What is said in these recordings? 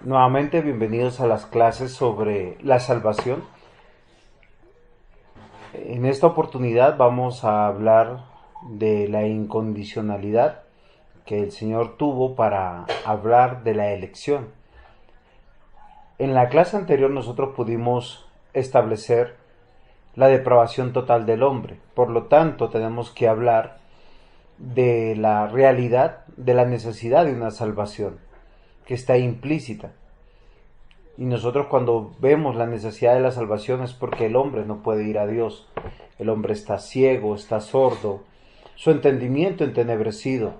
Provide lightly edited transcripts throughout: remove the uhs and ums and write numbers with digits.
Nuevamente, bienvenidos a las clases sobre la salvación. En esta oportunidad vamos a hablar de la incondicionalidad que el Señor tuvo para hablar de la elección. En la clase anterior nosotros pudimos establecer la depravación total del hombre. Por lo tanto, tenemos que hablar de la realidad, de la necesidad de una salvación que está implícita. Y nosotros cuando vemos la necesidad de la salvación es porque el hombre no puede ir a Dios. El hombre está ciego, está sordo, su entendimiento entenebrecido,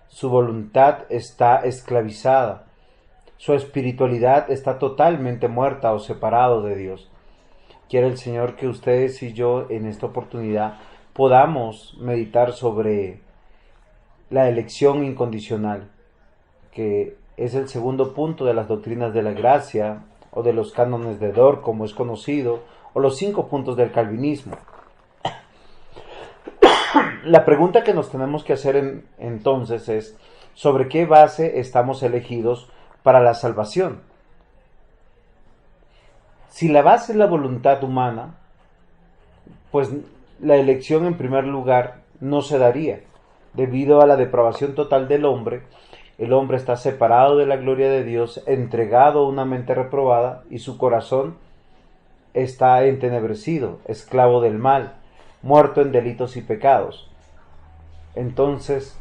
su voluntad está esclavizada, su espiritualidad está totalmente muerta o separado de Dios. Quiere el Señor que ustedes y yo en esta oportunidad podamos meditar sobre la elección incondicional, que es el segundo punto de las doctrinas de la gracia o de los cánones de Dort, como es conocido, o los 5 puntos del calvinismo. La pregunta que nos tenemos que hacer entonces es: ¿sobre qué base estamos elegidos para la salvación? Si la base es la voluntad humana, pues la elección en primer lugar no se daría. Debido a la depravación total del hombre, el hombre está separado de la gloria de Dios, entregado a una mente reprobada, y su corazón está entenebrecido, esclavo del mal, muerto en delitos y pecados. Entonces,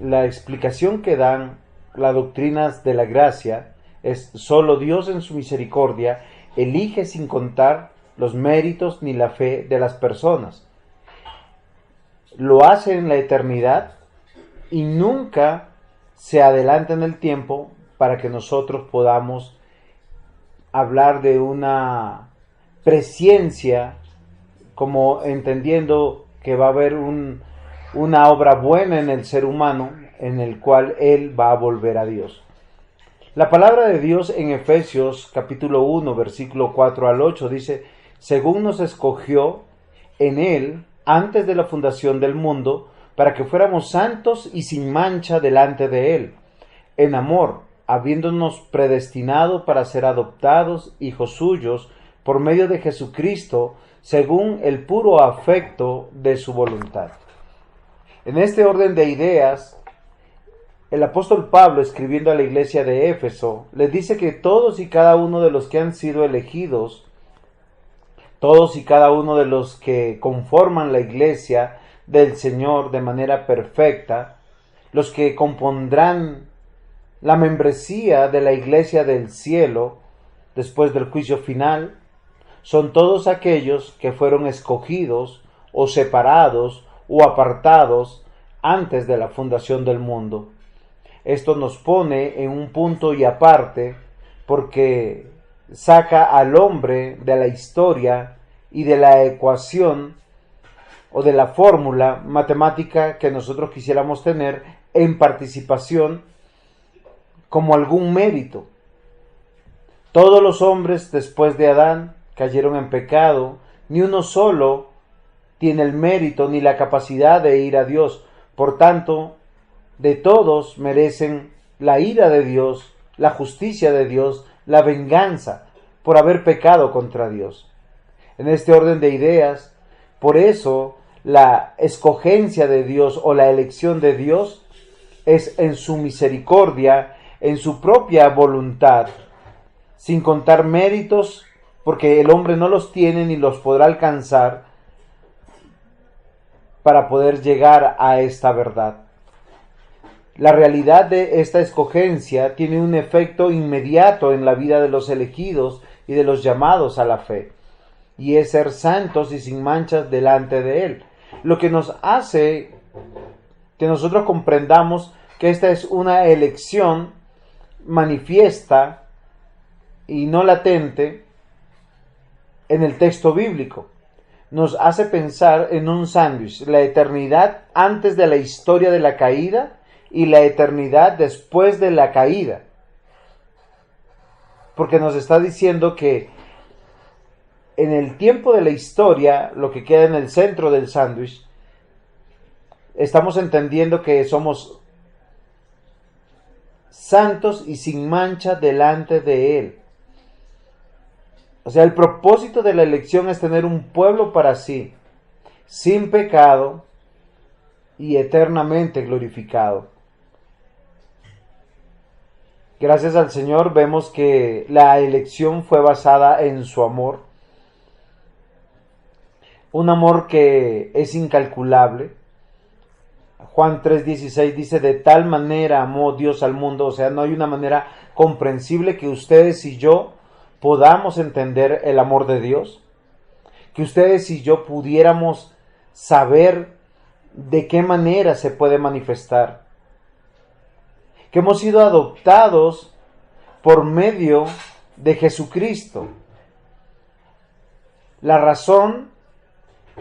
la explicación que dan las doctrinas de la gracia es: solo Dios en su misericordia elige sin contar los méritos ni la fe de las personas. Lo hace en la eternidad y nunca se adelanta en el tiempo para que nosotros podamos hablar de una presciencia, como entendiendo que va a haber una obra buena en el ser humano en el cual él va a volver a Dios. La palabra de Dios en Efesios capítulo 1 versículo 4 al 8 dice: según nos escogió en él antes de la fundación del mundo, para que fuéramos santos y sin mancha delante de él, en amor, habiéndonos predestinado para ser adoptados hijos suyos por medio de Jesucristo, según el puro afecto de su voluntad. En este orden de ideas, el apóstol Pablo, escribiendo a la iglesia de Éfeso, les dice que todos y cada uno de los que han sido elegidos, todos y cada uno de los que conforman la iglesia del Señor de manera perfecta, los que compondrán la membresía de la iglesia del cielo después del juicio final, son todos aquellos que fueron escogidos o separados o apartados antes de la fundación del mundo. Esto nos pone en un punto y aparte, porque saca al hombre de la historia y de la ecuación o de la fórmula matemática que nosotros quisiéramos tener en participación como algún mérito. Todos los hombres después de Adán cayeron en pecado, ni uno solo tiene el mérito ni la capacidad de ir a Dios. Por tanto, de todos merecen la ira de Dios, la justicia de Dios, la venganza por haber pecado contra Dios. En este orden de ideas, por eso la escogencia de Dios o la elección de Dios es en su misericordia, en su propia voluntad, sin contar méritos, porque el hombre no los tiene ni los podrá alcanzar para poder llegar a esta verdad. La realidad de esta escogencia tiene un efecto inmediato en la vida de los elegidos y de los llamados a la fe, y es ser santos y sin manchas delante de Él, lo que nos hace que nosotros comprendamos que esta es una elección manifiesta y no latente en el texto bíblico. Nos hace pensar en un sándwich, la eternidad antes de la historia de la caída y la eternidad después de la caída. Porque nos está diciendo que en el tiempo de la historia, lo que queda en el centro del sándwich, estamos entendiendo que somos santos y sin mancha delante de Él. O sea, el propósito de la elección es tener un pueblo para sí, sin pecado y eternamente glorificado. Gracias al Señor vemos que la elección fue basada en su amor. Un amor que es incalculable. Juan 3:16 dice, de tal manera amó Dios al mundo. O sea, no hay una manera comprensible que ustedes y yo podamos entender el amor de Dios. Que ustedes y yo pudiéramos saber de qué manera se puede manifestar. Que hemos sido adoptados por medio de Jesucristo. La razón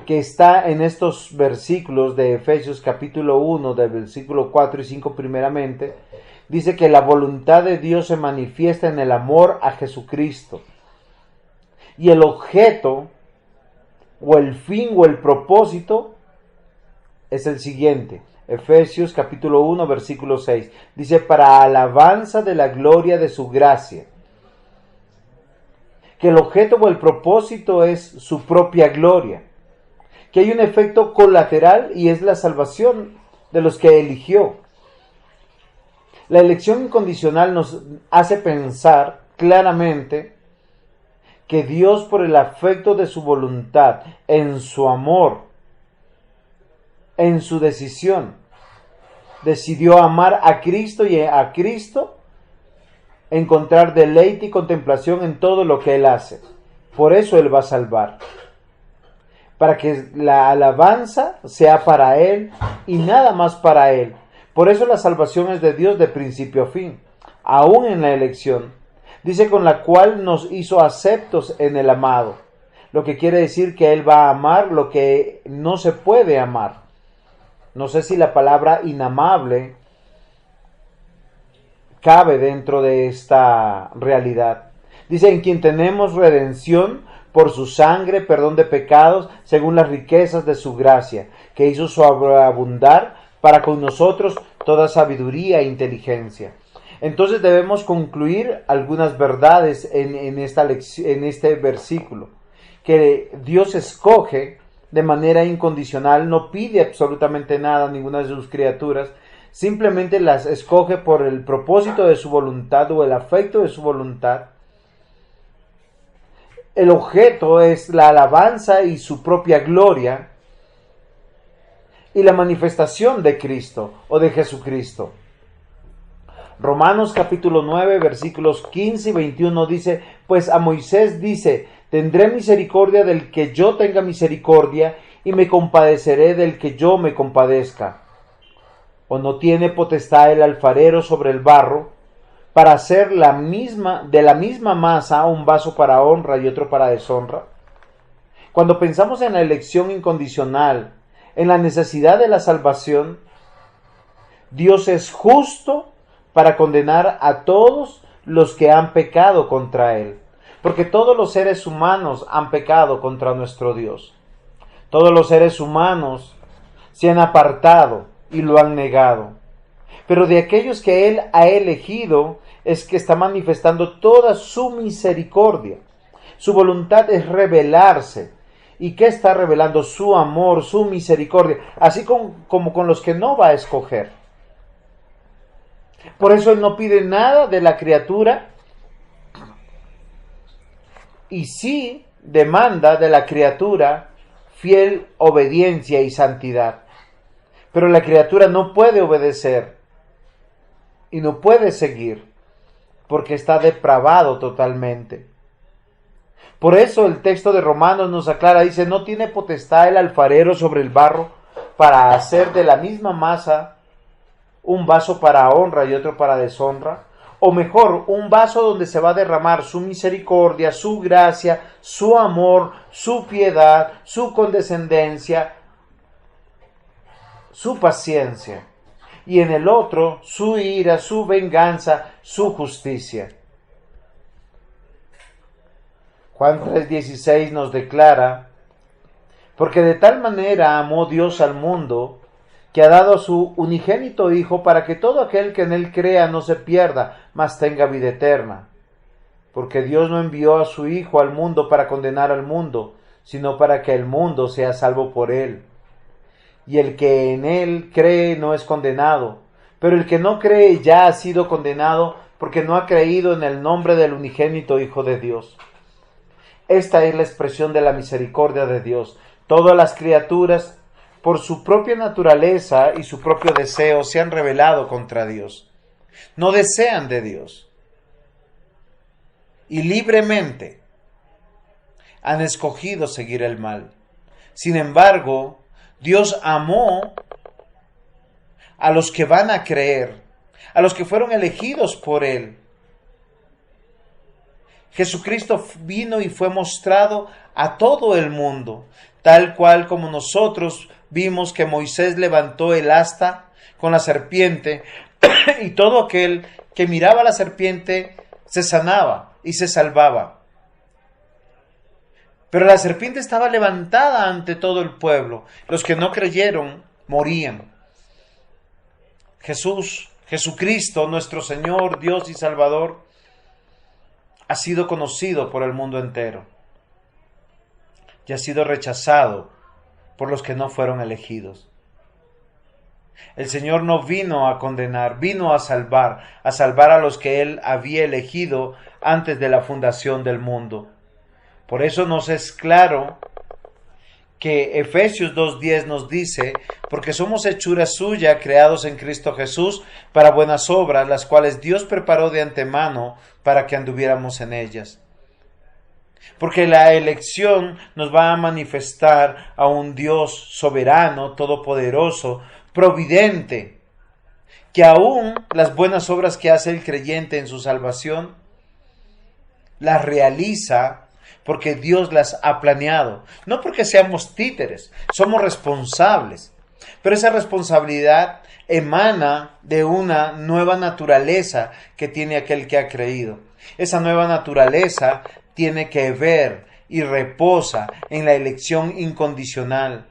que está en estos versículos de Efesios capítulo 1, del versículo 4 y 5 primeramente, dice que la voluntad de Dios se manifiesta en el amor a Jesucristo. Y el objeto, o el fin, o el propósito, es el siguiente. Efesios capítulo 1, versículo 6. Dice, para alabanza de la gloria de su gracia. Que el objeto o el propósito es su propia gloria. Que hay un efecto colateral y es la salvación de los que eligió. La elección incondicional nos hace pensar claramente que Dios, por el afecto de su voluntad, en su amor, en su decisión, decidió amar a Cristo y a Cristo encontrar deleite y contemplación en todo lo que Él hace. Por eso Él va a salvar. Para que la alabanza sea para Él y nada más para Él. Por eso la salvación es de Dios de principio a fin, aún en la elección. Dice con la cual nos hizo aceptos en el amado. Lo que quiere decir que Él va a amar lo que no se puede amar. No sé si la palabra inamable cabe dentro de esta realidad. Dice, en quien tenemos redención por su sangre, perdón de pecados, según las riquezas de su gracia, que hizo sobreabundar para con nosotros toda sabiduría e inteligencia. Entonces debemos concluir algunas verdades en este versículo. Que Dios escoge de manera incondicional, no pide absolutamente nada a ninguna de sus criaturas, simplemente las escoge por el propósito de su voluntad o el afecto de su voluntad. El objeto es la alabanza y su propia gloria y la manifestación de Cristo o de Jesucristo. Romanos capítulo 9 versículos 15 y 21 dice, pues a Moisés dice, tendré misericordia del que yo tenga misericordia y me compadeceré del que yo me compadezca. ¿O no tiene potestad el alfarero sobre el barro para hacer de la misma masa un vaso para honra y otro para deshonra? Cuando pensamos en la elección incondicional, en la necesidad de la salvación, Dios es justo para condenar a todos los que han pecado contra Él. Porque todos los seres humanos han pecado contra nuestro Dios. Todos los seres humanos se han apartado y lo han negado. Pero de aquellos que Él ha elegido es que está manifestando toda su misericordia. Su voluntad es revelarse. ¿Y qué está revelando? Su amor, su misericordia, así como con los que no va a escoger. Por eso Él no pide nada de la criatura y sí demanda de la criatura fiel obediencia y santidad. Pero la criatura no puede obedecer y no puede seguir porque está depravado totalmente. Por eso el texto de Romanos nos aclara, dice, ¿no tiene potestad el alfarero sobre el barro para hacer de la misma masa un vaso para honra y otro para deshonra? o mejor, un vaso donde se va a derramar su misericordia, su gracia, su amor, su piedad, su condescendencia, su paciencia. Y en el otro, su ira, su venganza, su justicia. Juan 3:16 nos declara: porque de tal manera amó Dios al mundo, que ha dado a su unigénito Hijo, para que todo aquel que en él crea no se pierda, mas tenga vida eterna. Porque Dios no envió a su Hijo al mundo para condenar al mundo, sino para que el mundo sea salvo por él. Y el que en él cree no es condenado, pero el que no cree ya ha sido condenado, porque no ha creído en el nombre del unigénito Hijo de Dios. Esta es la expresión de la misericordia de Dios. Todas las criaturas, por su propia naturaleza y su propio deseo, se han rebelado contra Dios. No desean de Dios. Y libremente han escogido seguir el mal. Sin embargo, Dios amó a los que van a creer, a los que fueron elegidos por Él. Jesucristo vino y fue mostrado a todo el mundo, tal cual como nosotros vimos que Moisés levantó el asta con la serpiente y todo aquel que miraba a la serpiente se sanaba y se salvaba. Pero la serpiente estaba levantada ante todo el pueblo. Los que no creyeron morían. Jesucristo, nuestro Señor, Dios y Salvador, ha sido conocido por el mundo entero y ha sido rechazado por los que no fueron elegidos. El Señor no vino a condenar, vino a salvar a los que Él había elegido antes de la fundación del mundo. Por eso nos es claro que Efesios 2:10 nos dice: porque somos hechura suya, creados en Cristo Jesús, para buenas obras, las cuales Dios preparó de antemano para que anduviéramos en ellas. Porque la elección nos va a manifestar a un Dios soberano, todopoderoso, providente, que aún las buenas obras que hace el creyente en su salvación, las realiza porque Dios las ha planeado. No porque seamos títeres, somos responsables. Pero esa responsabilidad emana de una nueva naturaleza que tiene aquel que ha creído. Esa nueva naturaleza tiene que ver y reposa en la elección incondicional.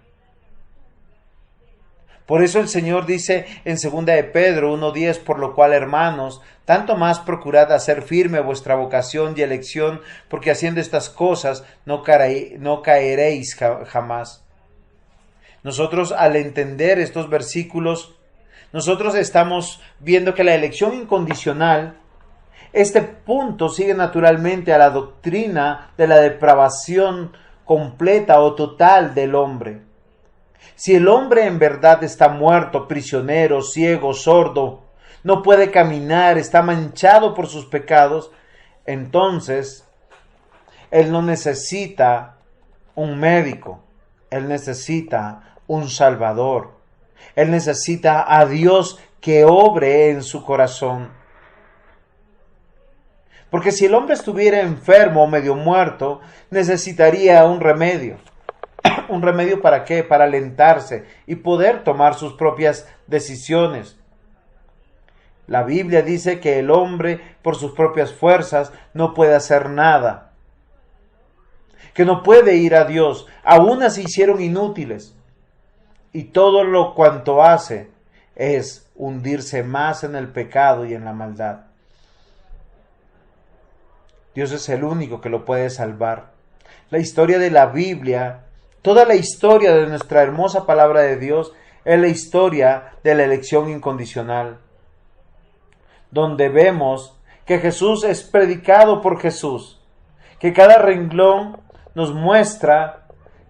Por eso el Señor dice en 2 de Pedro 1:10: por lo cual, hermanos, tanto más procurad hacer firme vuestra vocación y elección, porque haciendo estas cosas no caeréis jamás. Nosotros, al entender estos versículos, nosotros estamos viendo que la elección incondicional, este punto sigue naturalmente a la doctrina de la depravación completa o total del hombre. Si el hombre en verdad está muerto, prisionero, ciego, sordo, no puede caminar, está manchado por sus pecados, entonces él no necesita un médico, él necesita un salvador, él necesita a Dios que obre en su corazón. Porque si el hombre estuviera enfermo o medio muerto, necesitaría un remedio. ¿Un remedio para qué? Para alentarse y poder tomar sus propias decisiones. La Biblia dice que el hombre, por sus propias fuerzas, no puede hacer nada. Que no puede ir a Dios. Aún se hicieron inútiles. Y todo lo cuanto hace es hundirse más en el pecado y en la maldad. Dios es el único que lo puede salvar. La historia de la Biblia, toda la historia de nuestra hermosa palabra de Dios, es la historia de la elección incondicional, donde vemos que Jesús es predicado por Jesús, que cada renglón nos muestra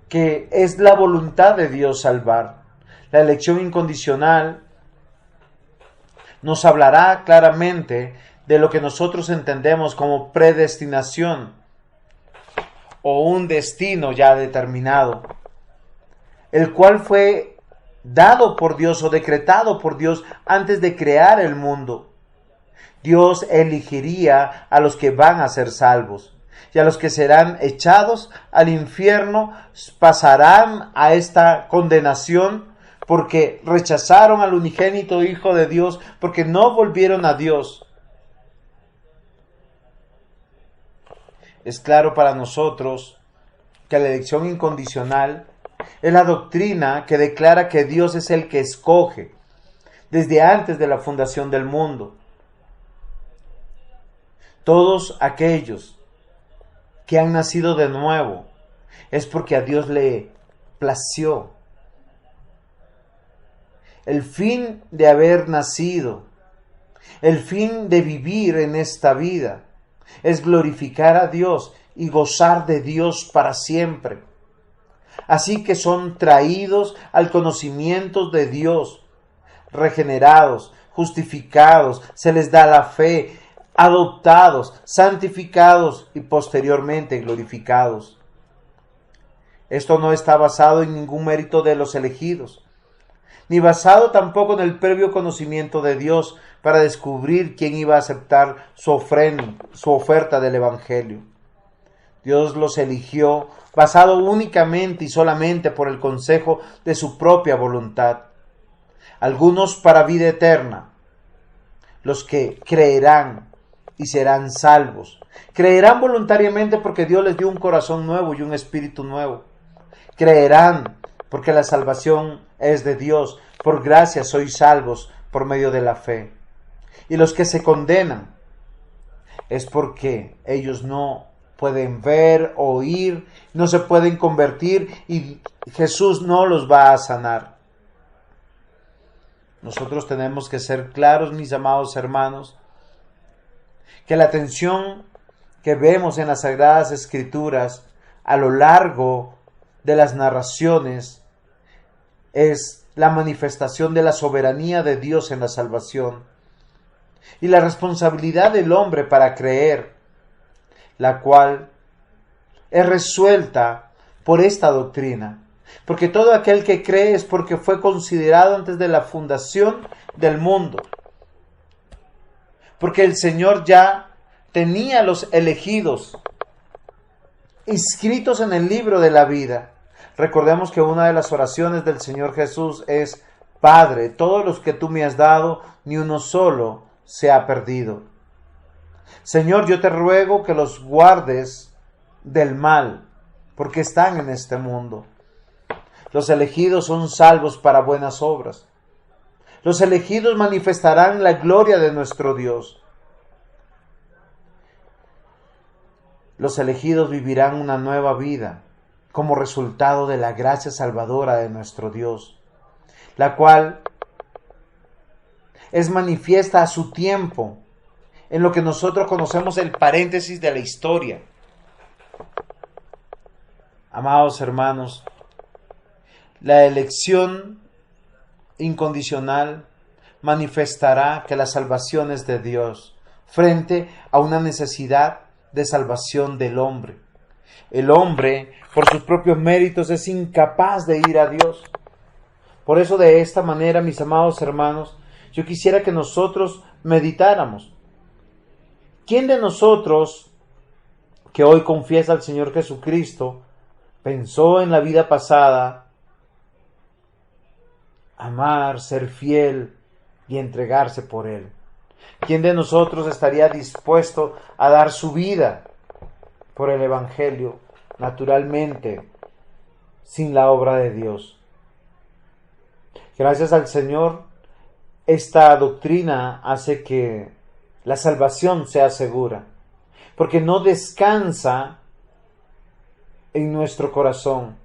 que es la voluntad de Dios salvar. La elección incondicional nos hablará claramente de lo que nosotros entendemos como predestinación o un destino ya determinado, el cual fue dado por Dios o decretado por Dios antes de crear el mundo. Dios elegiría a los que van a ser salvos, y a los que serán echados al infierno pasarán a esta condenación porque rechazaron al unigénito Hijo de Dios, porque no volvieron a Dios. Es claro para nosotros que la elección incondicional es la doctrina que declara que Dios es el que escoge desde antes de la fundación del mundo. Todos aquellos que han nacido de nuevo es porque a Dios le plació. El fin de haber nacido, el fin de vivir en esta vida, es glorificar a Dios y gozar de Dios para siempre. Así que son traídos al conocimiento de Dios, regenerados, justificados, se les da la fe, adoptados, santificados y posteriormente glorificados. Esto no está basado en ningún mérito de los elegidos, ni basado tampoco en el previo conocimiento de Dios para descubrir quién iba a aceptar su oferta del Evangelio. Dios los eligió basado únicamente y solamente por el consejo de su propia voluntad. Algunos para vida eterna, los que creerán y serán salvos. Creerán voluntariamente porque Dios les dio un corazón nuevo y un espíritu nuevo. Creerán porque la salvación es de Dios. Por gracia sois salvos por medio de la fe. Y los que se condenan es porque ellos no pueden ver, oír, no se pueden convertir y Jesús no los va a sanar. Nosotros tenemos que ser claros, mis amados hermanos, que la atención que vemos en las Sagradas Escrituras a lo largo de las narraciones es la manifestación de la soberanía de Dios en la salvación y la responsabilidad del hombre para creer, la cual es resuelta por esta doctrina. Porque todo aquel que cree es porque fue considerado antes de la fundación del mundo. Porque el Señor ya tenía los elegidos inscritos en el libro de la vida. Recordemos que una de las oraciones del Señor Jesús es: Padre, todos los que tú me has dado, ni uno solo se ha perdido. Señor, yo te ruego que los guardes del mal, porque están en este mundo. Los elegidos son salvos para buenas obras. Los elegidos manifestarán la gloria de nuestro Dios. Los elegidos vivirán una nueva vida como resultado de la gracia salvadora de nuestro Dios, la cual es manifiesta a su tiempo en lo que nosotros conocemos el paréntesis de la historia. Amados hermanos, la elección incondicional manifestará que la salvación es de Dios frente a una necesidad de salvación del hombre. El hombre, por sus propios méritos, es incapaz de ir a Dios. Por eso, de esta manera, mis amados hermanos, yo quisiera que nosotros meditáramos. ¿Quién de nosotros que hoy confiesa al Señor Jesucristo pensó en la vida pasada amar, ser fiel y entregarse por Él? ¿Quién de nosotros estaría dispuesto a dar su vida por el Evangelio, naturalmente, sin la obra de Dios? Gracias al Señor, esta doctrina hace que la salvación sea segura, porque no descansa en nuestro corazón,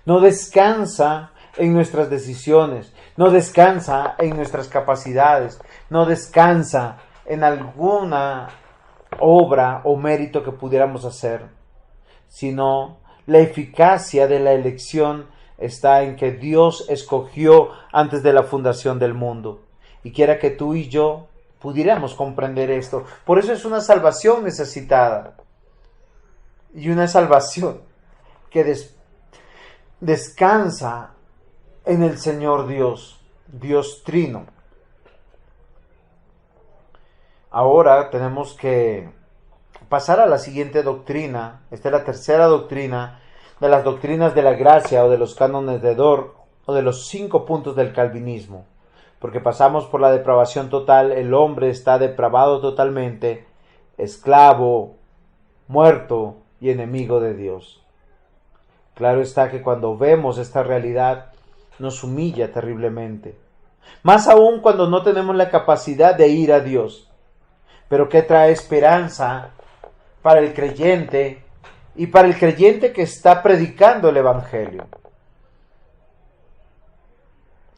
no descansa en nuestras decisiones, no descansa en nuestras capacidades, no descansa en alguna obra o mérito que pudiéramos hacer, sino la eficacia de la elección está en que Dios escogió antes de la fundación del mundo, y quiera que tú y yo pudiéramos comprender esto. Por eso es una salvación necesitada y una salvación que descansa en el Señor Dios, Dios Trino. Ahora tenemos que pasar a la siguiente doctrina. Esta es la tercera doctrina de las doctrinas de la gracia o de los cánones de Dort o de los 5 puntos del calvinismo. Porque pasamos por la depravación total, el hombre está depravado totalmente, esclavo, muerto y enemigo de Dios. Claro está que cuando vemos esta realidad nos humilla terriblemente. Más aún cuando no tenemos la capacidad de ir a Dios. Pero ¿qué trae esperanza para el creyente y para el creyente que está predicando el Evangelio?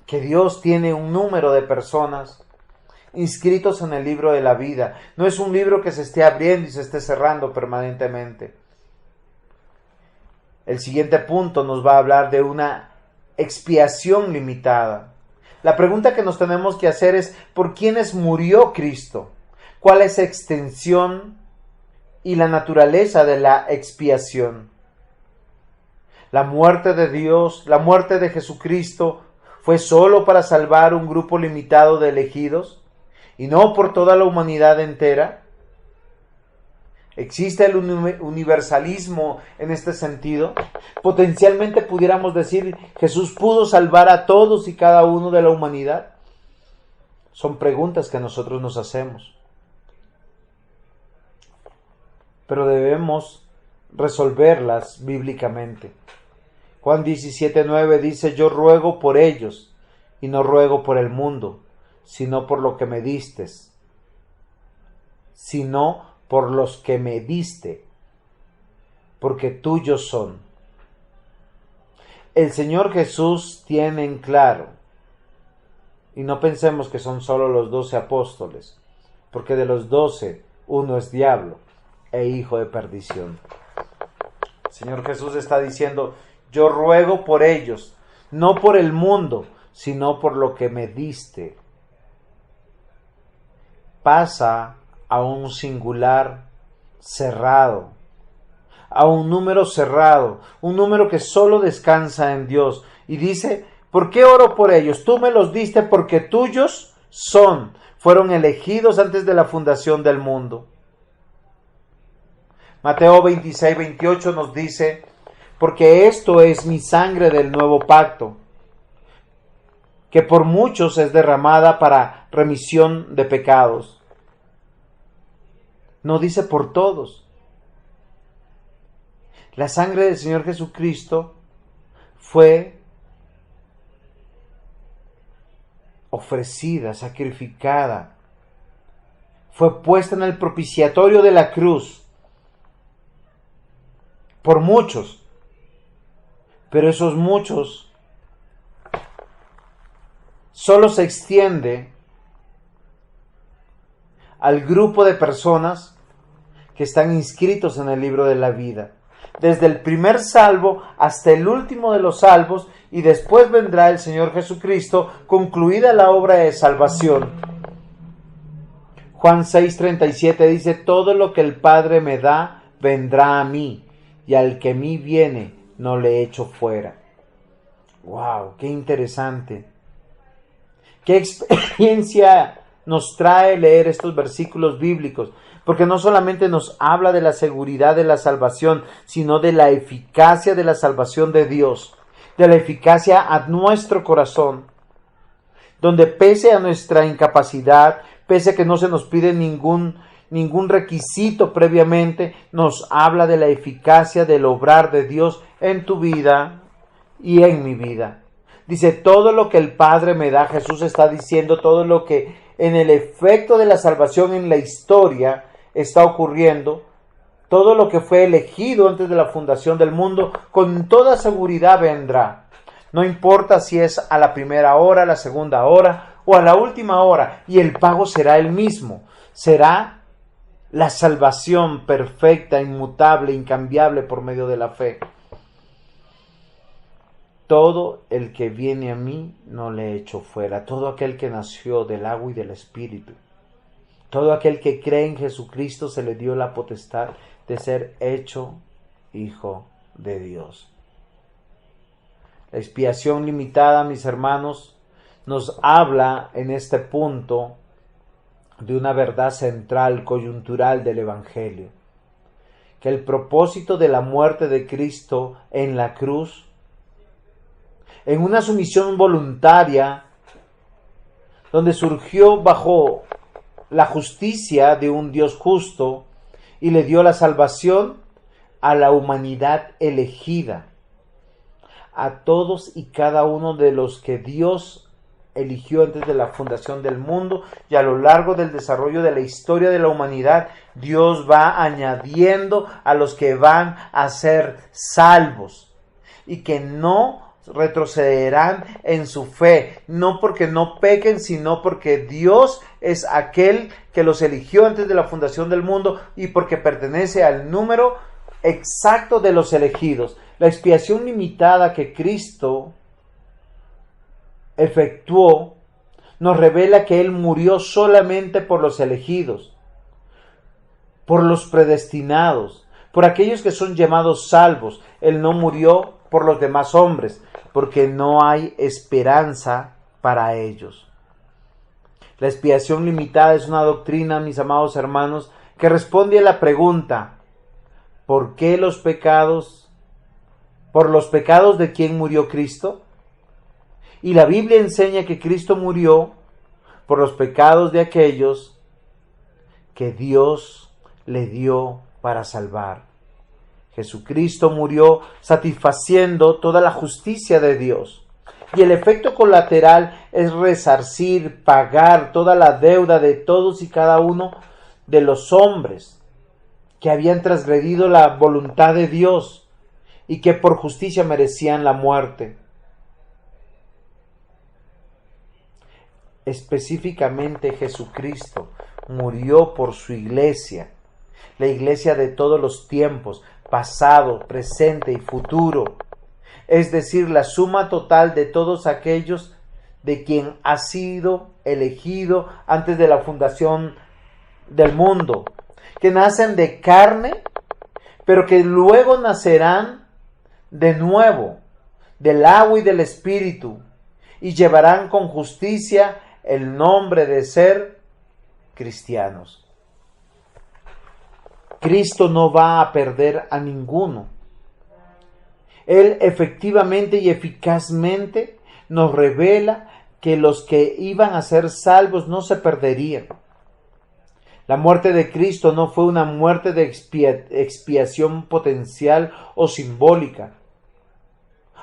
Que Dios tiene un número de personas inscritos en el libro de la vida. No es un libro que se esté abriendo y se esté cerrando permanentemente. El siguiente punto nos va a hablar de una expiación limitada. La pregunta que nos tenemos que hacer es: ¿por quiénes murió Cristo? ¿Cuál es la extensión y la naturaleza de la expiación? La muerte de Dios, la muerte de Jesucristo, ¿fue solo para salvar un grupo limitado de elegidos y no por toda la humanidad entera? ¿Existe el universalismo en este sentido? Potencialmente pudiéramos decir, ¿Jesús pudo salvar a todos y cada uno de la humanidad? Son preguntas que nosotros nos hacemos. Pero debemos resolverlas bíblicamente. Juan 17:9 dice: yo ruego por ellos, y no ruego por el mundo, sino por lo que me distes. Sino por los que me diste, porque tuyos son. El Señor Jesús tiene en claro, y no pensemos que son solo los 12 apóstoles, porque de los 12, uno es diablo e hijo de perdición. El Señor Jesús está diciendo: yo ruego por ellos, no por el mundo, sino por lo que me diste. Pasa a un singular cerrado, a un número cerrado, un número que solo descansa en Dios. Y dice: ¿por qué oro por ellos? Tú me los diste porque tuyos son, fueron elegidos antes de la fundación del mundo. Mateo 26:28 nos dice: porque esto es mi sangre del nuevo pacto, que por muchos es derramada para remisión de pecados. No dice por todos. La sangre del Señor Jesucristo fue ofrecida, sacrificada, fue puesta en el propiciatorio de la cruz por muchos. Pero esos muchos solo se extiende al grupo de personas que están inscritos en el libro de la vida. Desde el primer salvo hasta el último de los salvos, y después vendrá el Señor Jesucristo, concluida la obra de salvación. Juan 6:37 dice: todo lo que el Padre me da, vendrá a mí, y al que a mí viene, no le echo fuera. ¡Wow! ¡Qué interesante! ¡Qué experiencia nos trae leer estos versículos bíblicos! Porque no solamente nos habla de la seguridad de la salvación, sino de la eficacia de la salvación de Dios, de la eficacia a nuestro corazón, donde pese a nuestra incapacidad, pese a que no se nos pide ningún requisito previamente, nos habla de la eficacia del obrar de Dios en tu vida y en mi vida. Dice: todo lo que el Padre me da. Jesús está diciendo todo lo que en el efecto de la salvación en la historia está ocurriendo, todo lo que fue elegido antes de la fundación del mundo, con toda seguridad vendrá. No importa si es a la primera hora, a la segunda hora o a la última hora, y el pago será el mismo. Será la salvación perfecta, inmutable, incambiable por medio de la fe. Todo el que viene a mí no le echo fuera. Todo aquel que nació del agua y del Espíritu. Todo aquel que cree en Jesucristo se le dio la potestad de ser hecho hijo de Dios. La expiación limitada, mis hermanos, nos habla en este punto de una verdad central, coyuntural del Evangelio. Que el propósito de la muerte de Cristo en la cruz, en una sumisión voluntaria, donde surgió bajo la justicia de un Dios justo y le dio la salvación a la humanidad elegida, a todos y cada uno de los que Dios eligió antes de la fundación del mundo, y a lo largo del desarrollo de la historia de la humanidad, Dios va añadiendo a los que van a ser salvos y que no retrocederán en su fe, no porque no pequen, sino porque Dios es aquel que los eligió antes de la fundación del mundo y porque pertenece al número exacto de los elegidos. La expiación limitada que Cristo efectuó nos revela que Él murió solamente por los elegidos, por los predestinados, por aquellos que son llamados salvos. Él no murió por los demás hombres, porque no hay esperanza para ellos. La expiación limitada es una doctrina, mis amados hermanos, que responde a la pregunta: ¿por qué los pecados? ¿Por los pecados de quién murió Cristo? Y la Biblia enseña que Cristo murió por los pecados de aquellos que Dios le dio para salvar. Jesucristo murió satisfaciendo toda la justicia de Dios. Y el efecto colateral es resarcir, pagar toda la deuda de todos y cada uno de los hombres que habían transgredido la voluntad de Dios y que por justicia merecían la muerte. Específicamente Jesucristo murió por su iglesia, la iglesia de todos los tiempos, pasado, presente y futuro, es decir, la suma total de todos aquellos de quien ha sido elegido antes de la fundación del mundo, que nacen de carne, pero que luego nacerán de nuevo, del agua y del Espíritu, y llevarán con justicia el nombre de ser cristianos. Cristo no va a perder a ninguno. Él efectivamente y eficazmente nos revela que los que iban a ser salvos no se perderían. La muerte de Cristo no fue una muerte de expiación potencial o simbólica,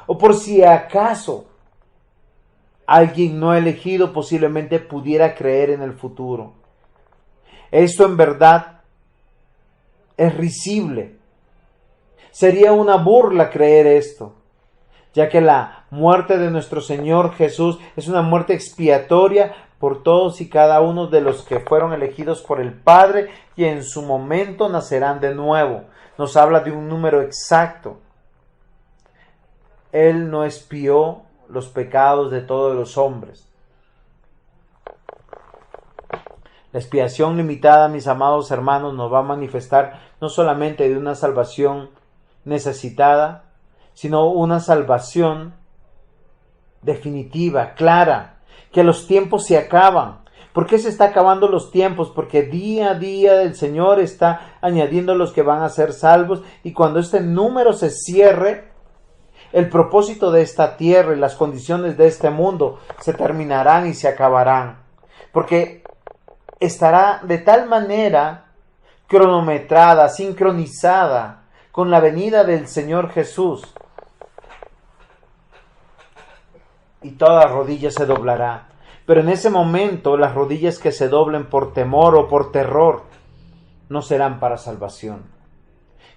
o por si acaso alguien no elegido posiblemente pudiera creer en el futuro. Esto en verdad es risible. Sería una burla creer esto, ya que la muerte de nuestro Señor Jesús es una muerte expiatoria por todos y cada uno de los que fueron elegidos por el Padre y en su momento nacerán de nuevo. Nos habla de un número exacto. Él no expió los pecados de todos los hombres. La expiación limitada, mis amados hermanos, nos va a manifestar no solamente de una salvación necesitada, sino una salvación definitiva, clara, que los tiempos se acaban. ¿Por qué se está acabando los tiempos? Porque día a día el Señor está añadiendo los que van a ser salvos, y cuando este número se cierre, el propósito de esta tierra y las condiciones de este mundo se terminarán y se acabarán. Porque estará de tal manera cronometrada, sincronizada con la venida del Señor Jesús. Y toda rodilla se doblará. Pero en ese momento las rodillas que se doblen por temor o por terror no serán para salvación.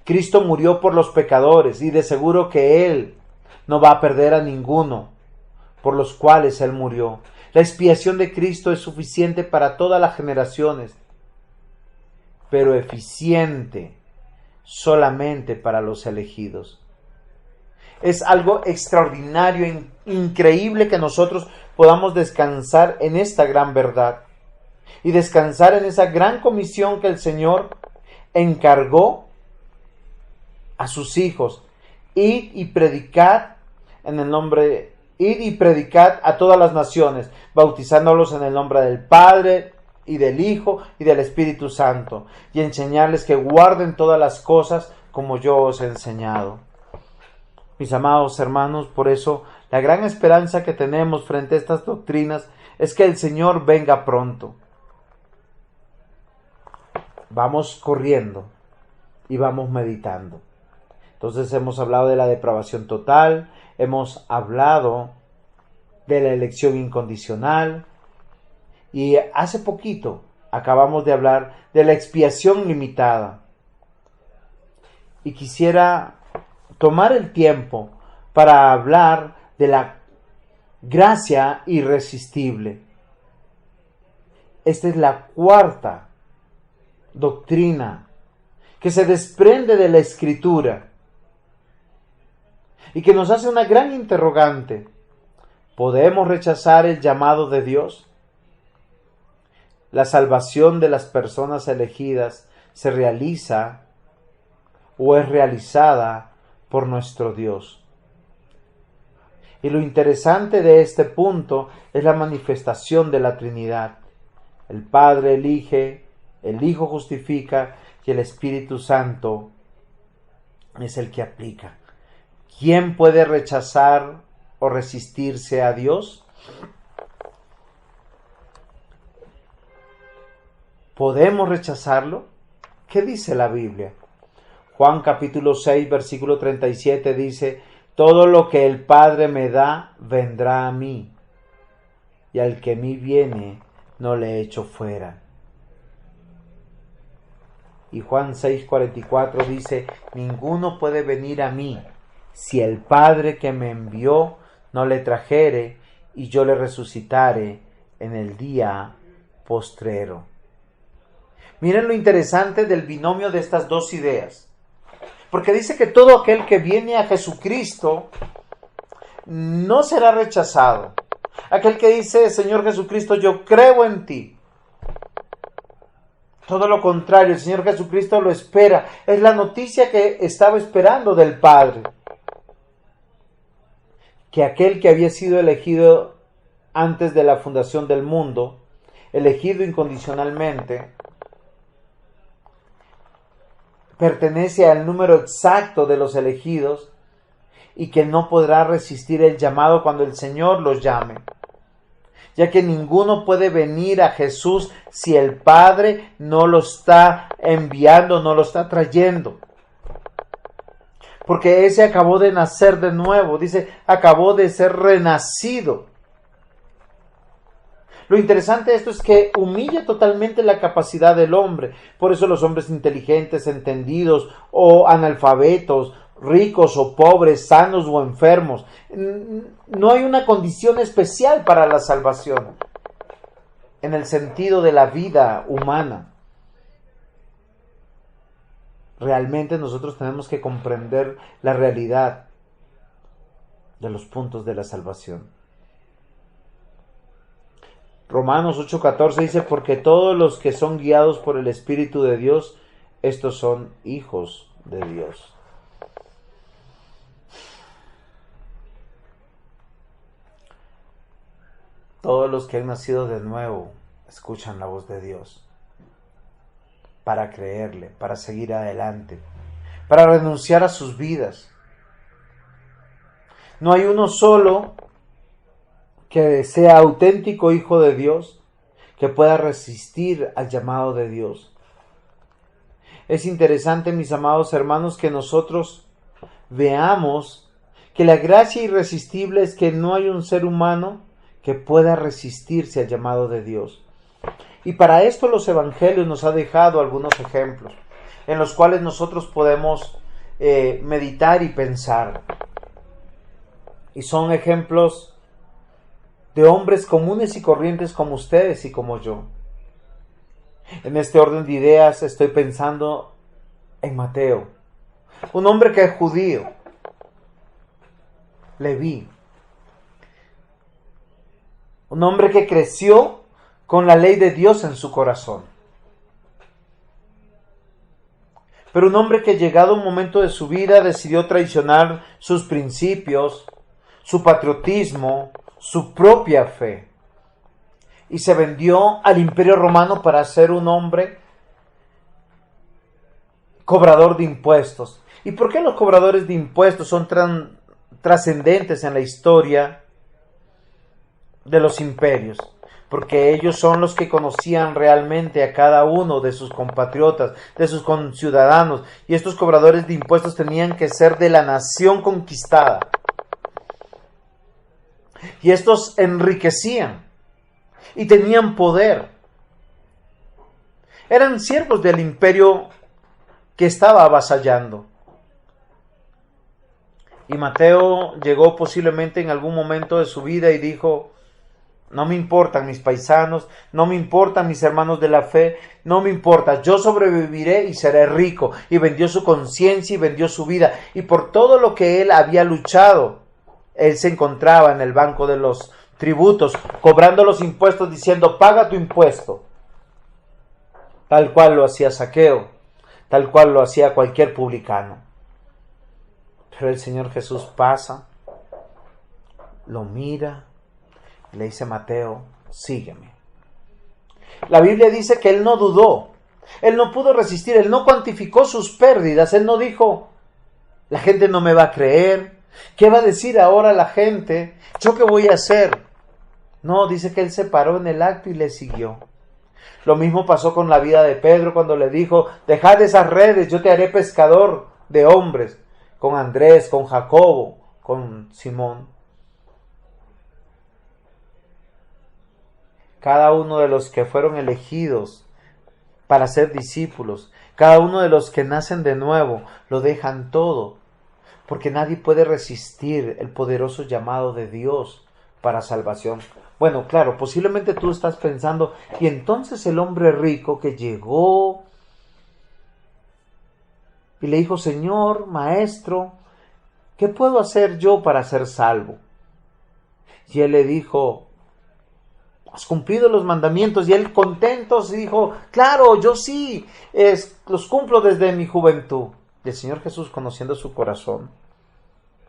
Cristo murió por los pecadores y de seguro que Él no va a perder a ninguno por los cuales Él murió. La expiación de Cristo es suficiente para todas las generaciones, pero eficiente solamente para los elegidos. Es algo extraordinario, increíble que nosotros podamos descansar en esta gran verdad y descansar en esa gran comisión que el Señor encargó a sus hijos. Id y predicad id y predicad a todas las naciones, bautizándolos en el nombre del Padre, y del Hijo y del Espíritu Santo, y enseñarles que guarden todas las cosas como yo os he enseñado. Mis amados hermanos, por eso la gran esperanza que tenemos frente a estas doctrinas es que el Señor venga pronto. Vamos corriendo y vamos meditando. Entonces hemos hablado de la depravación total, hemos hablado de la elección incondicional y hace poquito acabamos de hablar de la expiación limitada. Y quisiera tomar el tiempo para hablar de la gracia irresistible. Esta es la cuarta doctrina que se desprende de la Escritura y que nos hace una gran interrogante. ¿Podemos rechazar el llamado de Dios? ¿La salvación de las personas elegidas se realiza o es realizada por nuestro Dios? Y lo interesante de este punto es la manifestación de la Trinidad. El Padre elige, el Hijo justifica y el Espíritu Santo es el que aplica. ¿Quién puede rechazar o resistirse a Dios? ¿Podemos rechazarlo? ¿Qué dice la Biblia? Juan capítulo 6, versículo 37 dice: todo lo que el Padre me da, vendrá a mí, y al que a mí viene, no le echo fuera. Y Juan 6, 44 dice: ninguno puede venir a mí, si el Padre que me envió no le trajere, y yo le resucitare en el día postrero. Miren lo interesante del binomio de estas dos ideas. Porque dice que todo aquel que viene a Jesucristo no será rechazado. Aquel que dice: Señor Jesucristo, yo creo en ti. Todo lo contrario, el Señor Jesucristo lo espera. Es la noticia que estaba esperando del Padre. Que aquel que había sido elegido antes de la fundación del mundo, elegido incondicionalmente, pertenece al número exacto de los elegidos y que no podrá resistir el llamado cuando el Señor los llame, ya que ninguno puede venir a Jesús si el Padre no lo está enviando, no lo está trayendo, porque ese acabó de nacer de nuevo, dice, acabó de ser renacido. Lo interesante de esto es que humilla totalmente la capacidad del hombre. Por eso los hombres inteligentes, entendidos o analfabetos, ricos o pobres, sanos o enfermos, no hay una condición especial para la salvación en el sentido de la vida humana. Realmente nosotros tenemos que comprender la realidad de los puntos de la salvación. Romanos 8:14 dice: porque todos los que son guiados por el Espíritu de Dios, estos son hijos de Dios. Todos los que han nacido de nuevo escuchan la voz de Dios para creerle, para seguir adelante, para renunciar a sus vidas. No hay uno solo que sea auténtico hijo de Dios, que pueda resistir al llamado de Dios. Es interesante, mis amados hermanos, que nosotros veamos que la gracia irresistible es que no hay un ser humano que pueda resistirse al llamado de Dios. Y para esto los evangelios nos han dejado algunos ejemplos, en los cuales nosotros podemos meditar y pensar. Y son ejemplos de hombres comunes y corrientes como ustedes y como yo. En este orden de ideas estoy pensando en Mateo, un hombre que es judío, Leví, un hombre que creció con la ley de Dios en su corazón, pero un hombre que llegado un momento de su vida decidió traicionar sus principios, su patriotismo, su propia fe, y se vendió al Imperio Romano para ser un hombre cobrador de impuestos. ¿Y por qué los cobradores de impuestos son trascendentes en la historia de los imperios? Porque ellos son los que conocían realmente a cada uno de sus compatriotas, de sus conciudadanos, y estos cobradores de impuestos tenían que ser de la nación conquistada. Y estos enriquecían y tenían poder. Eran siervos del imperio que estaba avasallando. Y Mateo llegó posiblemente en algún momento de su vida y dijo: no me importan mis paisanos, no me importan mis hermanos de la fe, no me importa, yo sobreviviré y seré rico. Y vendió su conciencia y vendió su vida. Y por todo lo que él había luchado, él se encontraba en el banco de los tributos, cobrando los impuestos, diciendo: paga tu impuesto. Tal cual lo hacía Zaqueo, tal cual lo hacía cualquier publicano. Pero el Señor Jesús pasa, lo mira y le dice: Mateo, sígueme. La Biblia dice que él no dudó, él no pudo resistir, él no cuantificó sus pérdidas, él no dijo: la gente no me va a creer, ¿qué va a decir ahora la gente? ¿Yo qué voy a hacer? No, dice que él se paró en el acto y le siguió. Lo mismo pasó con la vida de Pedro cuando le dijo: dejad esas redes, yo te haré pescador de hombres. Con Andrés, con Jacobo, con Simón. Cada uno de los que fueron elegidos para ser discípulos, cada uno de los que nacen de nuevo, lo dejan todo, porque nadie puede resistir el poderoso llamado de Dios para salvación. Bueno, claro, posiblemente tú estás pensando: y entonces el hombre rico que llegó y le dijo: Señor, maestro, ¿qué puedo hacer yo para ser salvo? Y él le dijo: has cumplido los mandamientos. Y él contento se dijo: claro, yo sí, los cumplo desde mi juventud. Y el Señor Jesús, conociendo su corazón,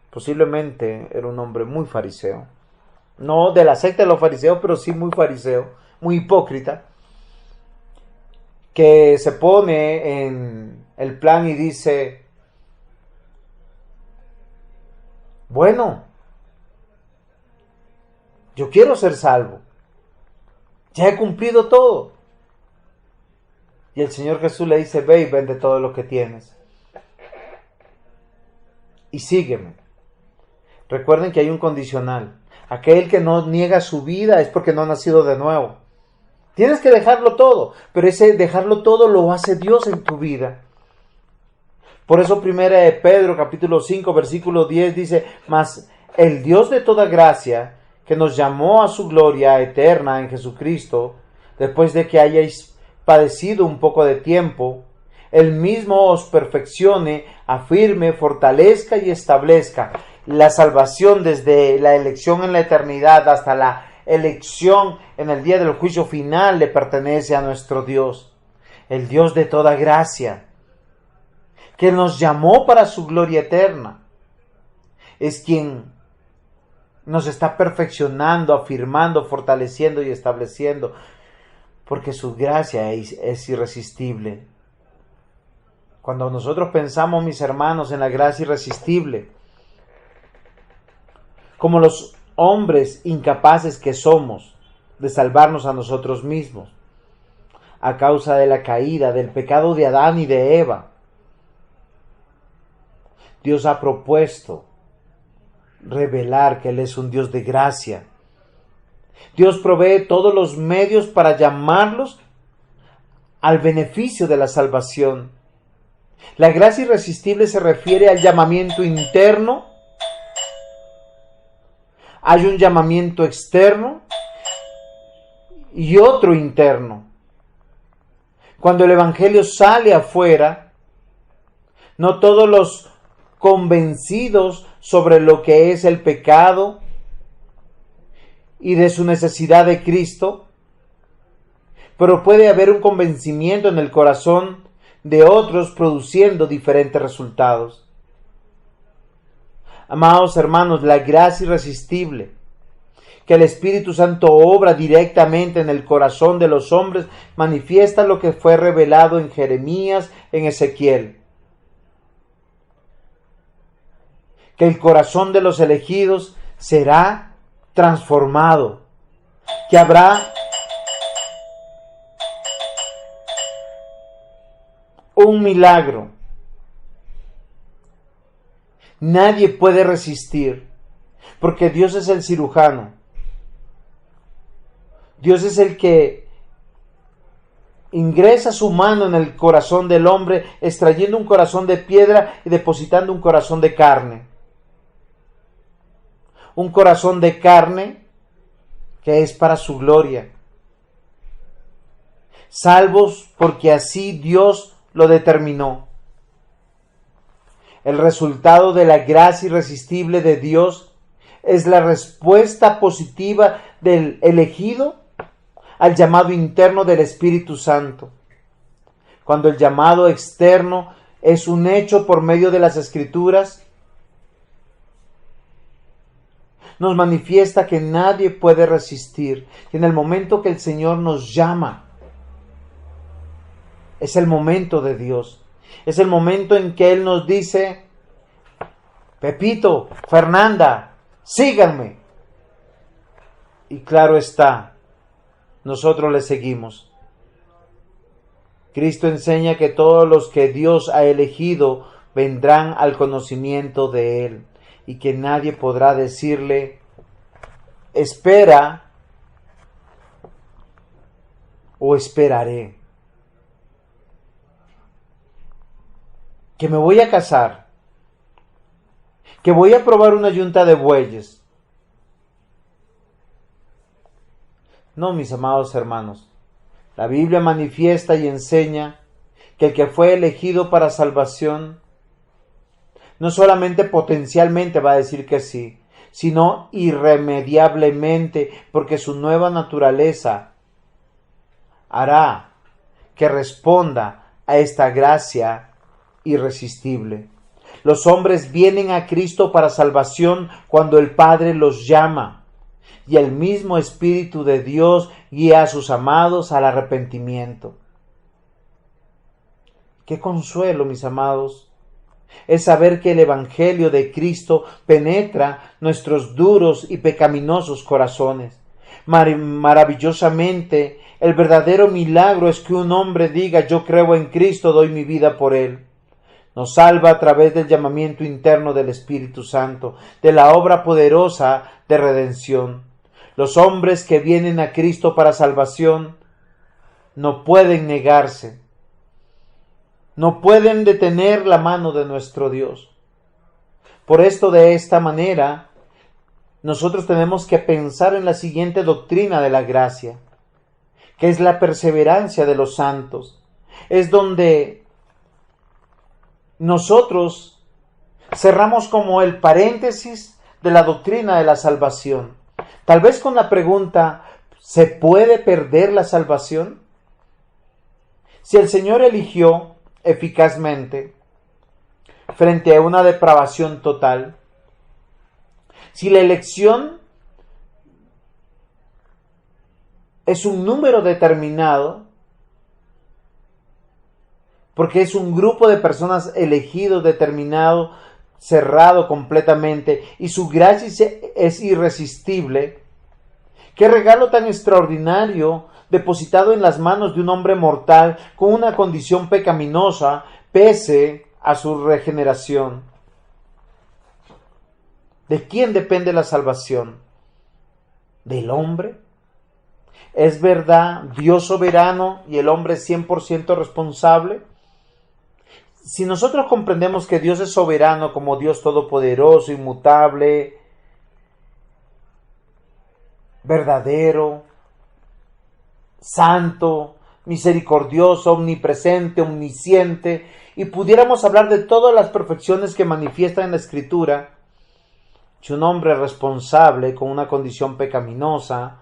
posiblemente era un hombre muy fariseo. No de la secta de los fariseos, pero sí muy fariseo, muy hipócrita, que se pone en el plan y dice: bueno, yo quiero ser salvo, ya he cumplido todo. Y el Señor Jesús le dice: ve y vende todo lo que tienes y sígueme. Recuerden que hay un condicional: aquel que no niega su vida es porque no ha nacido de nuevo. Tienes que dejarlo todo, pero ese dejarlo todo lo hace Dios en tu vida. Por eso primera de Pedro capítulo 5 versículo 10 dice: mas el Dios de toda gracia, que nos llamó a su gloria eterna en Jesucristo, después de que hayáis padecido un poco de tiempo, Él mismo os perfeccione, afirme, fortalezca y establezca. La salvación desde la elección en la eternidad hasta la elección en el día del juicio final le pertenece a nuestro Dios, el Dios de toda gracia, que nos llamó para su gloria eterna. Es quien nos está perfeccionando, afirmando, fortaleciendo y estableciendo, porque su gracia es irresistible. Cuando nosotros pensamos, mis hermanos, en la gracia irresistible, como los hombres incapaces que somos de salvarnos a nosotros mismos, a causa de la caída, del pecado de Adán y de Eva, Dios ha propuesto revelar que Él es un Dios de gracia. Dios provee todos los medios para llamarlos al beneficio de la salvación. La gracia irresistible se refiere al llamamiento interno. Hay un llamamiento externo y otro interno. Cuando el Evangelio sale afuera, no todos los convencidos sobre lo que es el pecado y de su necesidad de Cristo, pero puede haber un convencimiento en el corazón de otros produciendo diferentes resultados. Amados hermanos, la gracia irresistible que el Espíritu Santo obra directamente en el corazón de los hombres, manifiesta lo que fue revelado en Jeremías, en Ezequiel. Que el corazón de los elegidos será transformado, que habrá un milagro. Nadie puede resistir, porque Dios es el cirujano. Dios es el que ingresa su mano en el corazón del hombre, extrayendo un corazón de piedra y depositando un corazón de carne. Un corazón de carne que es para su gloria. Salvos porque así Dios lo determinó. El resultado de la gracia irresistible de Dios es la respuesta positiva del elegido al llamado interno del Espíritu Santo. Cuando el llamado externo es un hecho por medio de las Escrituras, nos manifiesta que nadie puede resistir. Y en el momento que el Señor nos llama, es el momento de Dios. Es el momento en que Él nos dice: Pepito, Fernanda, síganme. Y claro está, nosotros le seguimos. Cristo enseña que todos los que Dios ha elegido vendrán al conocimiento de Él, y que nadie podrá decirle: espera o esperaré. Que me voy a casar, que voy a probar una yunta de bueyes. No, mis amados hermanos, la Biblia manifiesta y enseña que el que fue elegido para salvación no solamente potencialmente va a decir que sí, sino irremediablemente, porque su nueva naturaleza hará que responda a esta gracia irresistible. Los hombres vienen a Cristo para salvación cuando el Padre los llama, y el mismo Espíritu de Dios guía a sus amados al arrepentimiento. ¡Qué consuelo, mis amados! Es saber que el Evangelio de Cristo penetra nuestros duros y pecaminosos corazones. Maravillosamente, el verdadero milagro es que un hombre diga: yo creo en Cristo, doy mi vida por Él. Nos salva a través del llamamiento interno del Espíritu Santo, de la obra poderosa de redención. Los hombres que vienen a Cristo para salvación no pueden negarse. No pueden detener la mano de nuestro Dios. Por esto, de esta manera, nosotros tenemos que pensar en la siguiente doctrina de la gracia, que es la perseverancia de los santos. Es donde nosotros cerramos como el paréntesis de la doctrina de la salvación. Tal vez con la pregunta: ¿se puede perder la salvación? Si el Señor eligió eficazmente frente a una depravación total, si la elección es un número determinado, porque es un grupo de personas elegidos, determinado, cerrado completamente, y su gracia es irresistible, qué regalo tan extraordinario depositado en las manos de un hombre mortal con una condición pecaminosa, pese a su regeneración. ¿De quién depende la salvación? ¿Del hombre? ¿Es verdad Dios soberano y el hombre 100% responsable? Si nosotros comprendemos que Dios es soberano como Dios todopoderoso, inmutable, verdadero, santo, misericordioso, omnipresente, omnisciente, y pudiéramos hablar de todas las perfecciones que manifiesta en la Escritura, si un hombre responsable con una condición pecaminosa,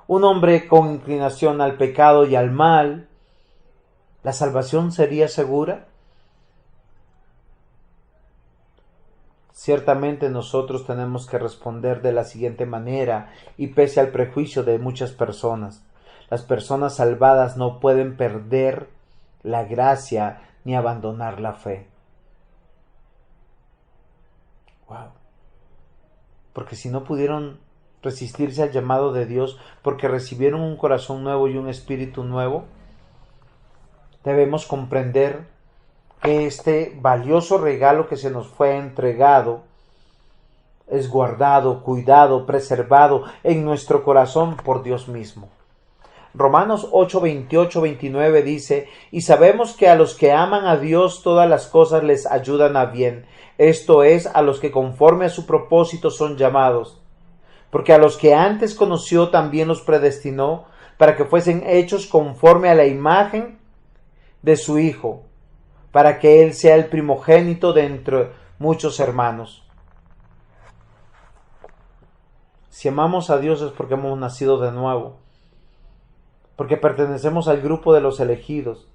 un hombre con inclinación al pecado y al mal, ¿la salvación sería segura? Ciertamente nosotros tenemos que responder de la siguiente manera, y pese al prejuicio de muchas personas, las personas salvadas no pueden perder la gracia ni abandonar la fe. Wow. Porque si no pudieron resistirse al llamado de Dios, porque recibieron un corazón nuevo y un espíritu nuevo, debemos comprender que este valioso regalo que se nos fue entregado es guardado, cuidado, preservado en nuestro corazón por Dios mismo. Romanos 8, 28, 29 dice: y sabemos que a los que aman a Dios todas las cosas les ayudan a bien, esto es, a los que conforme a su propósito son llamados. Porque a los que antes conoció también los predestinó para que fuesen hechos conforme a la imagen de su Hijo, para que Él sea el primogénito de entre muchos hermanos. Si amamos a Dios es porque hemos nacido de nuevo, porque pertenecemos al grupo de los elegidos,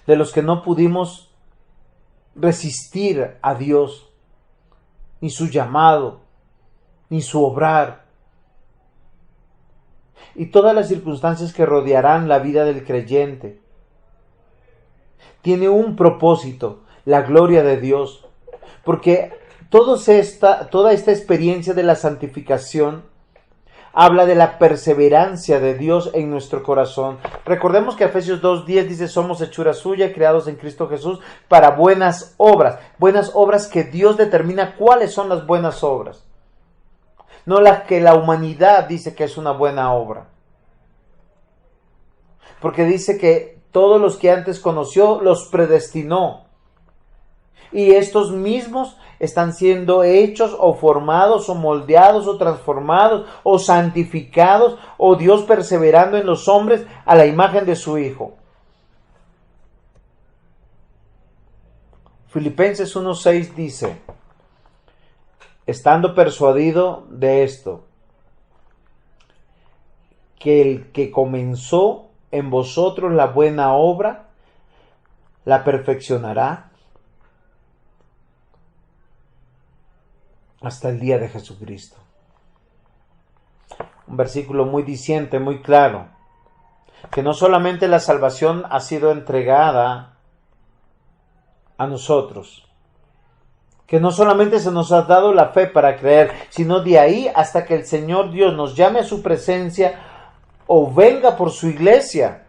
de los que no pudimos resistir a Dios, ni su llamado, ni su obrar, y todas las circunstancias que rodearán la vida del creyente. Tiene un propósito, la gloria de Dios, porque toda esta experiencia de la santificación habla de la perseverancia de Dios en nuestro corazón. Recordemos que Efesios 2:10 dice: somos hechura suya, creados en Cristo Jesús para buenas obras que Dios determina cuáles son las buenas obras, no las que la humanidad dice que es una buena obra, porque dice que todos los que antes conoció los predestinó, y estos mismos están siendo hechos o formados o moldeados o transformados o santificados, o Dios perseverando en los hombres a la imagen de su Hijo. Filipenses 1:6 dice: estando persuadido de esto, que el que comenzó en vosotros la buena obra, la perfeccionará hasta el día de Jesucristo. Un versículo muy diciente, muy claro, que no solamente la salvación ha sido entregada a nosotros, que no solamente se nos ha dado la fe para creer, sino de ahí hasta que el Señor Dios nos llame a su presencia o venga por su iglesia,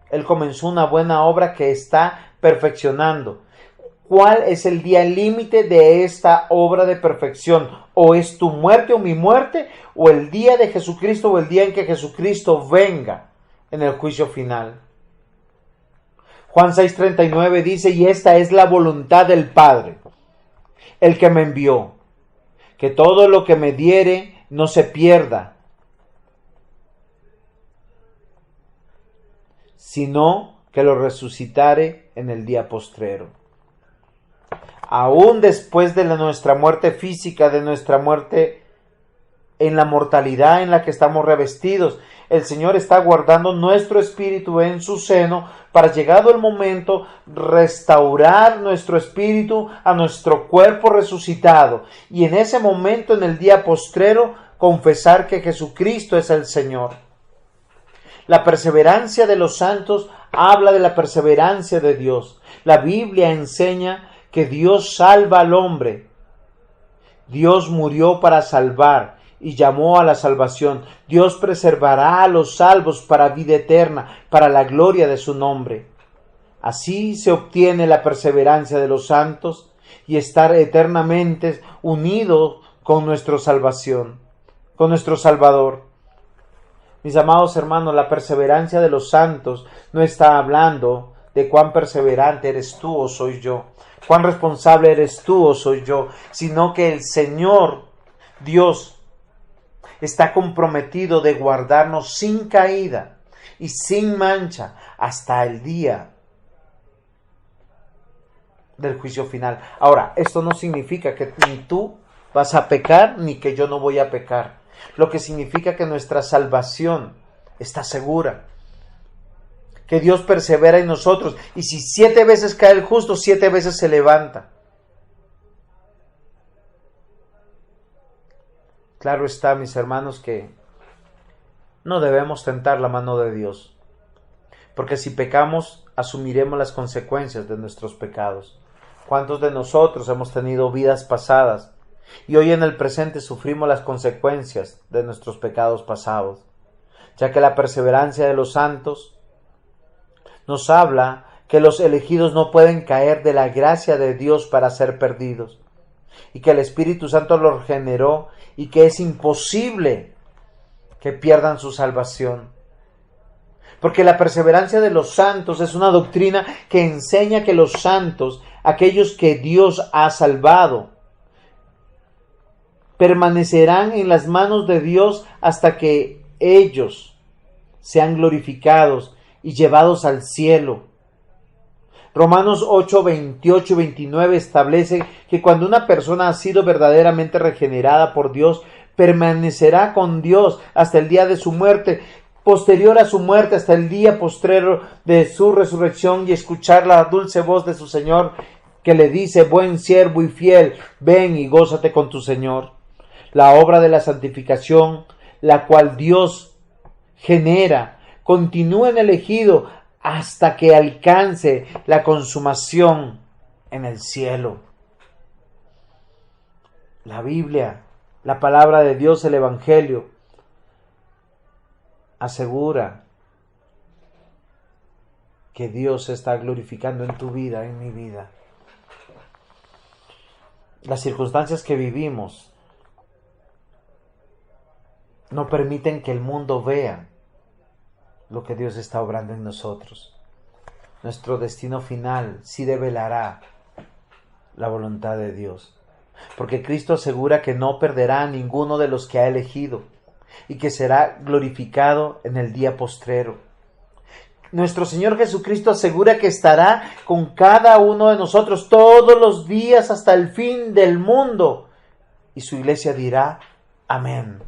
Él comenzó una buena obra que está perfeccionando. ¿Cuál es el día límite de esta obra de perfección? ¿O es tu muerte o mi muerte? ¿O el día de Jesucristo, o el día en que Jesucristo venga en el juicio final? Juan 6:39 dice: y esta es la voluntad del Padre, el que me envió, que todo lo que me diere no se pierda, sino que lo resucitare en el día postrero. Aún después de nuestra muerte física, de nuestra muerte en la mortalidad en la que estamos revestidos, el Señor está guardando nuestro espíritu en su seno para, llegado el momento, restaurar nuestro espíritu a nuestro cuerpo resucitado, y en ese momento, en el día postrero, confesar que Jesucristo es el Señor. La perseverancia de los santos habla de la perseverancia de Dios. La Biblia enseña que Dios salva al hombre. Dios murió para salvar y llamó a la salvación. Dios preservará a los salvos para vida eterna, para la gloria de su nombre. Así se obtiene la perseverancia de los santos y estar eternamente unidos con nuestra salvación, con nuestro Salvador. Mis amados hermanos, la perseverancia de los santos no está hablando de cuán perseverante eres tú o soy yo, cuán responsable eres tú o soy yo, sino que el Señor Dios está comprometido de guardarnos sin caída y sin mancha hasta el día del juicio final. Ahora, esto no significa que ni tú vas a pecar ni que yo no voy a pecar, lo que significa que nuestra salvación está segura, que Dios persevera en nosotros, y si 7 veces cae el justo, 7 veces se levanta. Claro está, mis hermanos, que no debemos tentar la mano de Dios, porque si pecamos, asumiremos las consecuencias de nuestros pecados. ¿Cuántos de nosotros hemos tenido vidas pasadas y hoy en el presente sufrimos las consecuencias de nuestros pecados pasados? Ya que la perseverancia de los santos nos habla que los elegidos no pueden caer de la gracia de Dios para ser perdidos, y que el Espíritu Santo los regeneró y que es imposible que pierdan su salvación. Porque la perseverancia de los santos es una doctrina que enseña que los santos, aquellos que Dios ha salvado, permanecerán en las manos de Dios hasta que ellos sean glorificados y llevados al cielo. Romanos 8, 28 y 29 establece que cuando una persona ha sido verdaderamente regenerada por Dios, permanecerá con Dios hasta el día de su muerte, posterior a su muerte, hasta el día postrero de su resurrección, y escuchar la dulce voz de su Señor que le dice: buen siervo y fiel, ven y gózate con tu Señor. La obra de la santificación, la cual Dios genera, continúa en el elegido hasta que alcance la consumación en el cielo. La Biblia, la palabra de Dios, el Evangelio, asegura que Dios se está glorificando en tu vida, en mi vida. Las circunstancias que vivimos no permiten que el mundo vea lo que Dios está obrando en nosotros. Nuestro destino final sí develará la voluntad de Dios, porque Cristo asegura que no perderá a ninguno de los que ha elegido y que será glorificado en el día postrero. Nuestro Señor Jesucristo asegura que estará con cada uno de nosotros todos los días hasta el fin del mundo, y su iglesia dirá: amén.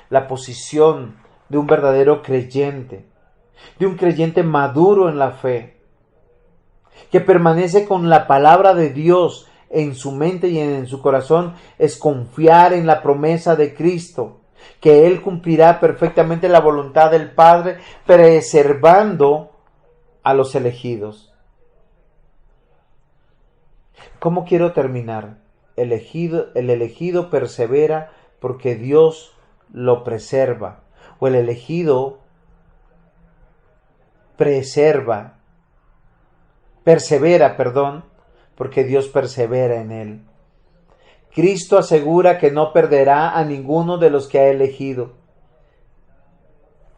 La posición de un verdadero creyente, de un creyente maduro en la fe, que permanece con la palabra de Dios en su mente y en su corazón, es confiar en la promesa de Cristo, que Él cumplirá perfectamente la voluntad del Padre, preservando a los elegidos. ¿Cómo quiero terminar? El elegido persevera porque Dios lo preserva, o el elegido persevera, porque Dios persevera en él. Cristo asegura que no perderá a ninguno de los que ha elegido,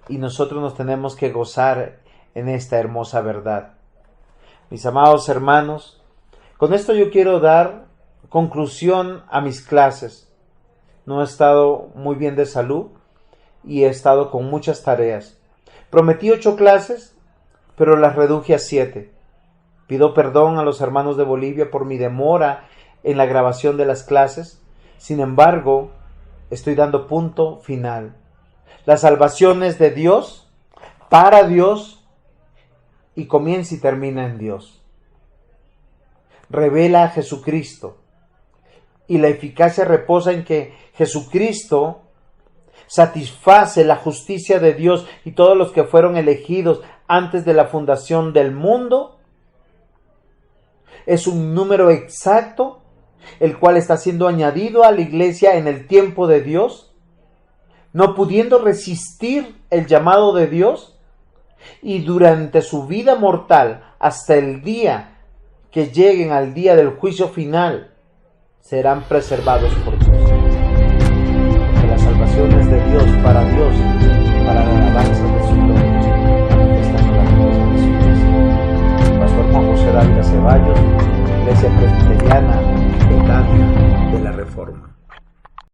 y nosotros nos tenemos que gozar en esta hermosa verdad. Mis amados hermanos, con esto yo quiero dar conclusión a mis clases. No he estado muy bien de salud y he estado con muchas tareas. Prometí 8 clases, pero las reduje a 7. Pido perdón a los hermanos de Bolivia por mi demora en la grabación de las clases. Sin embargo, estoy dando punto final. La salvación es de Dios, para Dios, y comienza y termina en Dios. Revela a Jesucristo, y la eficacia reposa en que Jesucristo satisface la justicia de Dios, y todos los que fueron elegidos antes de la fundación del mundo es un número exacto, el cual está siendo añadido a la iglesia en el tiempo de Dios, no pudiendo resistir el llamado de Dios, y durante su vida mortal hasta el día que lleguen al día del juicio final serán preservados por Dios. Porque la salvación es de Dios, para la alabanza de su gloria. Esta es la gloria de su iglesia. Pastor Juan José Dávila Ceballos, Iglesia Presbiteriana Betania de la Reforma.